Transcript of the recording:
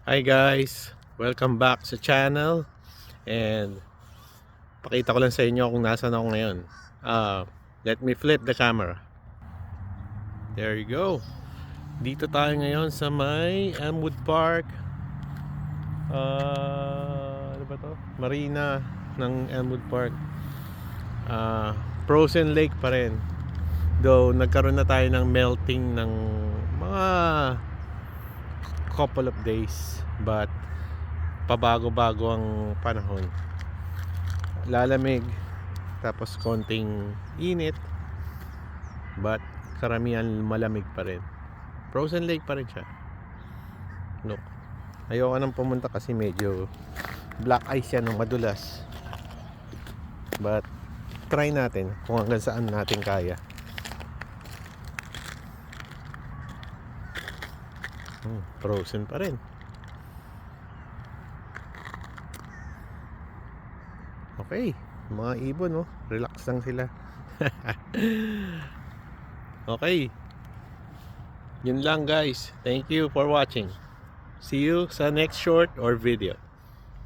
Hi guys, welcome back sa channel. And pakita ko lang sa inyo kung nasaan ako ngayon. Let me flip the camera. There you go. Dito tayo ngayon sa may Elmwood Park. Ano ba to? Marina ng Elmwood Park. Frozen Lake pa rin. Though nagkaroon na tayo ng melting ng mga couple of days, but pabago-bago ang panahon. Lalamig, tapos konting init, but karamihan malamig pa rin. Frozen Lake pa rin siya. Look, ayoko nang pumunta kasi medyo black ice yan ng madulas, but try natin kung hanggang saan natin kaya. Frozen pa rin. Okay, mga ibon, no? Relax lang sila. Okay, yun lang guys. Thank you for watching. See you sa next short or video.